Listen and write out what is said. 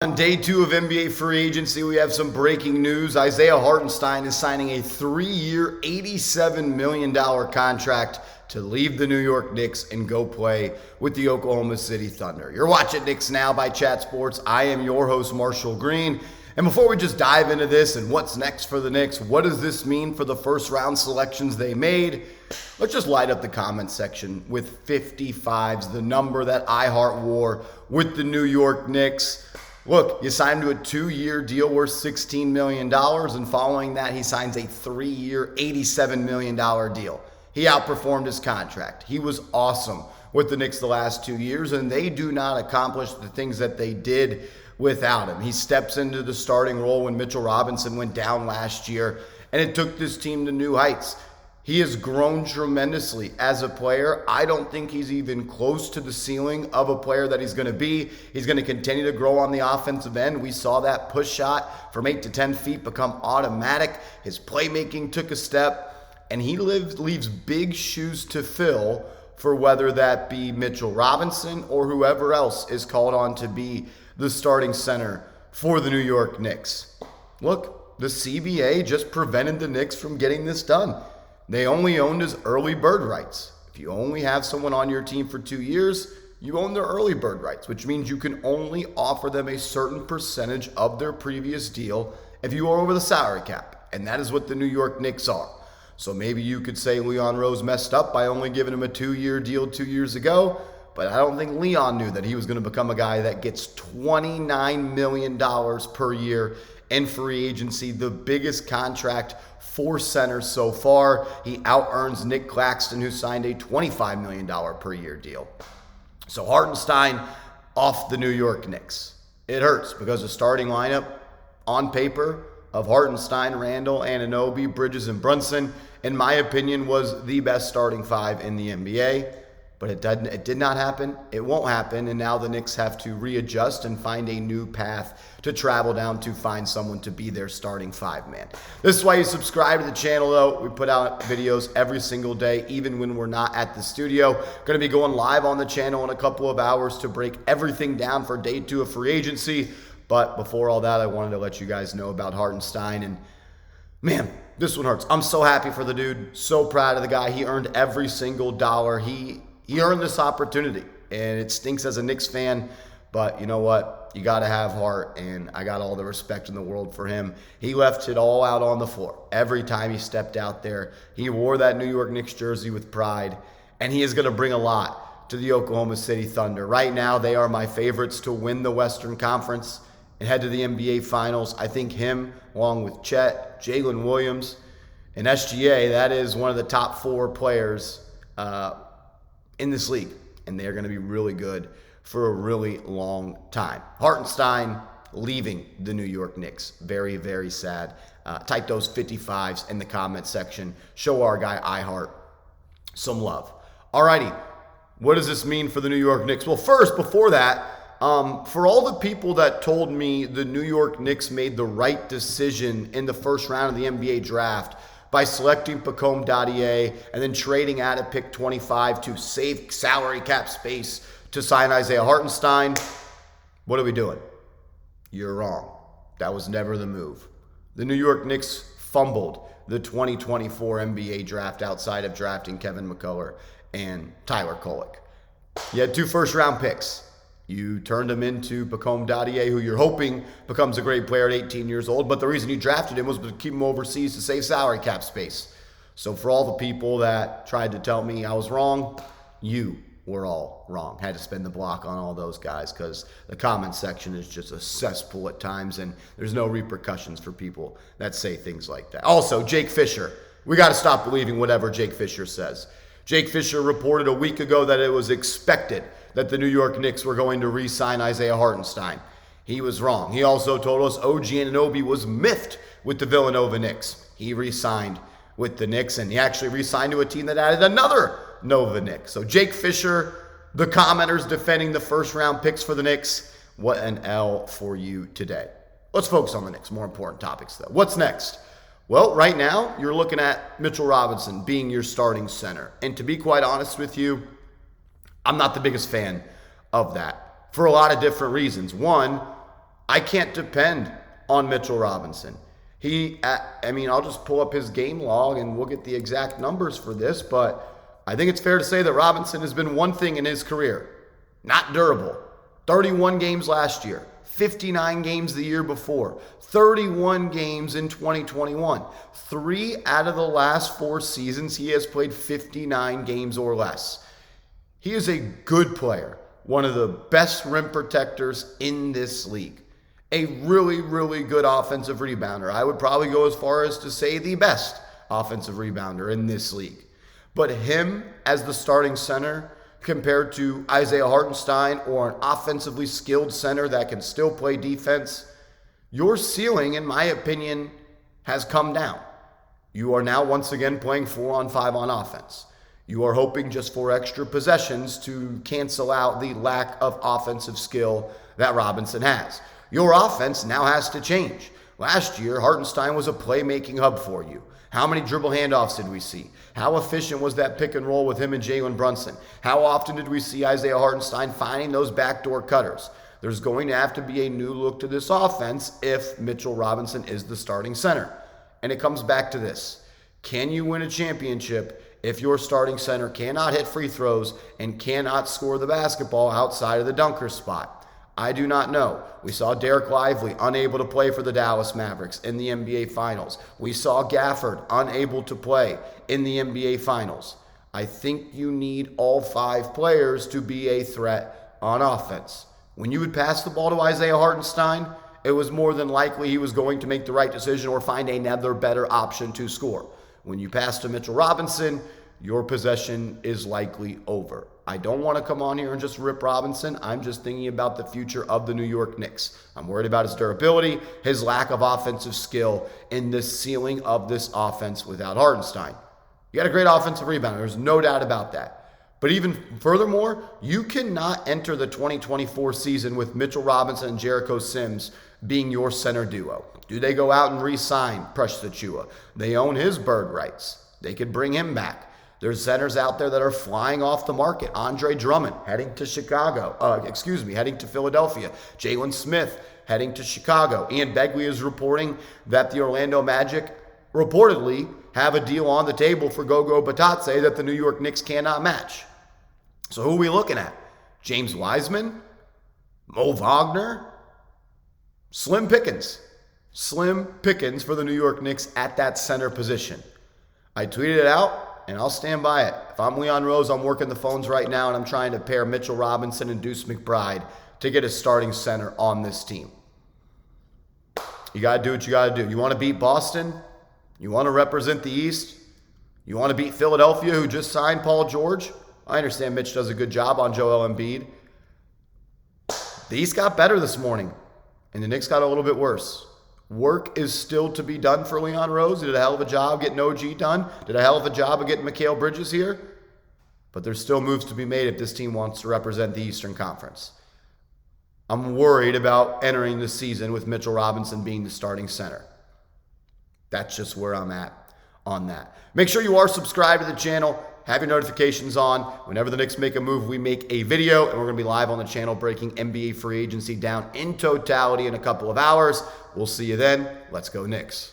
On day 2 of NBA free agency, we have some breaking news. Isaiah Hartenstein is signing a 3-year, $87 million contract to leave the New York Knicks and go play with the Oklahoma City Thunder. You're watching Knicks Now by Chat Sports. I am your host, Marshall Green. And before we just dive into this and what's next for the Knicks, what does this mean for the first round selections they made? Let's just light up the comment section with 55s, the number that iHeart wore with the New York Knicks. Look, you signed to a 2-year deal worth $16 million, and following that, he signs a 3-year, $87 million deal. He outperformed his contract. He was awesome with the Knicks the last 2 years, and they do not accomplish the things that they did without him. He steps into the starting role when Mitchell Robinson went down last year, and it took this team to new heights. He has grown tremendously as a player. I don't think he's even close to the ceiling of a player that he's going to be. He's going to continue to grow on the offensive end. We saw that push shot from 8 to 10 feet become automatic. His playmaking took a step, and he leaves big shoes to fill for whether that be Mitchell Robinson or whoever else is called on to be the starting center for the New York Knicks. Look, the CBA just prevented the Knicks from getting this done. They only owned his early bird rights. If you only have someone on your team for 2 years, you own their early bird rights, which means you can only offer them a certain percentage of their previous deal if you are over the salary cap. And that is what the New York Knicks are. So maybe you could say Leon Rose messed up by only giving him a 2-year deal 2 years ago, but I don't think Leon knew that he was going to become a guy that gets $29 million per year in free agency, the biggest contract for centers so far. He out-earns Nick Claxton, who signed a $25 million per year deal. So Hartenstein off the New York Knicks. It hurts because the starting lineup on paper of Hartenstein, Randall, Anunoby, Bridges, and Brunson, in my opinion, was the best starting 5 in the NBA. But it did not happen. It won't happen. And now the Knicks have to readjust and find a new path to travel down to find someone to be their starting 5-man. This is why you subscribe to the channel, though. We put out videos every single day, even when we're not at the studio. Going to be going live on the channel in a couple of hours to break everything down for day 2 of free agency. But before all that, I wanted to let you guys know about Hartenstein. And man, this one hurts. I'm so happy for the dude. So proud of the guy. He earned every single dollar. He earned this opportunity, and it stinks as a Knicks fan, but you know what? You got to have heart, and I got all the respect in the world for him. He left it all out on the floor. Every time he stepped out there, he wore that New York Knicks jersey with pride, and he is going to bring a lot to the Oklahoma City Thunder. Right now, they are my favorites to win the Western Conference and head to the NBA Finals. I think him, along with Chet, Jalen Williams, and SGA, that is one of the top 4 players in this league, and they're going to be really good for a really long time. Hartenstein leaving the New York Knicks. Very, very sad. Type those 55s in the comment section. Show our guy iHeart some love. Alrighty, what does this mean for the New York Knicks? Well, first, before that, for all the people that told me the New York Knicks made the right decision in the first round of the NBA draft by selecting Mikal Bridges and then trading out at pick 25 to save salary cap space to sign Isaiah Hartenstein, what are we doing? You're wrong. That was never the move. The New York Knicks fumbled the 2024 NBA draft outside of drafting Kevin McCullough and Tyler Kolek. You had 2 first-round picks. You turned him into Mikal Bridges, who you're hoping becomes a great player at 18 years old. But the reason you drafted him was to keep him overseas to save salary cap space. So for all the people that tried to tell me I was wrong, you were all wrong. Had to spend the block on all those guys because the comment section is just a cesspool at times, and there's no repercussions for people that say things like that. Also, Jake Fisher. We got to stop believing whatever Jake Fisher says. Jake Fisher reported a week ago that it was expected that the New York Knicks were going to re-sign Isaiah Hartenstein. He was wrong. He also told us OG Anunoby was miffed with the Villanova Knicks. He re-signed with the Knicks, and he actually re-signed to a team that added another Nova Knicks. So Jake Fisher, the commenters defending the first-round picks for the Knicks, what an L for you today. Let's focus on the Knicks. More important topics, though. What's next? Well, right now, you're looking at Mitchell Robinson being your starting center. And to be quite honest with you, I'm not the biggest fan of that for a lot of different reasons. One, I can't depend on Mitchell Robinson. I'll just pull up his game log and we'll get the exact numbers for this, but I think it's fair to say that Robinson has been one thing in his career: not durable. 31 games last year, 59 games the year before, 31 games in 2021. 3 out of the last 4 seasons, he has played 59 games or less. He is a good player, one of the best rim protectors in this league. A really, really good offensive rebounder. I would probably go as far as to say the best offensive rebounder in this league. But him as the starting center compared to Isaiah Hartenstein or an offensively skilled center that can still play defense, your ceiling, in my opinion, has come down. You are now once again playing 4-on-5 on offense. You are hoping just for extra possessions to cancel out the lack of offensive skill that Robinson has. Your offense now has to change. Last year, Hartenstein was a playmaking hub for you. How many dribble handoffs did we see? How efficient was that pick and roll with him and Jalen Brunson? How often did we see Isaiah Hartenstein finding those backdoor cutters? There's going to have to be a new look to this offense if Mitchell Robinson is the starting center. And it comes back to this: can you win a championship if your starting center cannot hit free throws and cannot score the basketball outside of the dunker spot? I do not know. We saw Derek Lively unable to play for the Dallas Mavericks in the NBA Finals. We saw Gafford unable to play in the NBA Finals. I think you need all 5 players to be a threat on offense. When you would pass the ball to Isaiah Hartenstein, it was more than likely he was going to make the right decision or find another better option to score. When you pass to Mitchell Robinson, your possession is likely over. I don't want to come on here and just rip Robinson. I'm just thinking about the future of the New York Knicks. I'm worried about his durability, his lack of offensive skill, and the ceiling of this offense without Hartenstein. You got a great offensive rebounder. There's no doubt about that. But even furthermore, you cannot enter the 2024 season with Mitchell Robinson and Jericho Sims being your center duo. Do they go out and re-sign Precious Achiuwa? They own his bird rights. They could bring him back. There's centers out there that are flying off the market. Andre Drummond heading to heading to Philadelphia. Jalen Smith heading to Chicago. Ian Begley is reporting that the Orlando Magic reportedly have a deal on the table for Gogo Batadze that the New York Knicks cannot match. So who are we looking at? James Wiseman? Mo Wagner? Slim pickings. Slim pickings for the New York Knicks at that center position. I tweeted it out, and I'll stand by it. If I'm Leon Rose, I'm working the phones right now, and I'm trying to pair Mitchell Robinson and Deuce McBride to get a starting center on this team. You got to do what you got to do. You want to beat Boston? You want to represent the East? You want to beat Philadelphia, who just signed Paul George? I understand Mitch does a good job on Joel Embiid. The East got better this morning, and the Knicks got a little bit worse. Work is still to be done for Leon Rose. He did a hell of a job getting OG done. Did a hell of a job of getting Mikal Bridges here. But there's still moves to be made if this team wants to represent the Eastern Conference. I'm worried about entering the season with Mitchell Robinson being the starting center. That's just where I'm at on that. Make sure you are subscribed to the channel. Have your notifications on. Whenever the Knicks make a move, we make a video, and we're going to be live on the channel breaking NBA free agency down in totality in a couple of hours. We'll see you then. Let's go Knicks.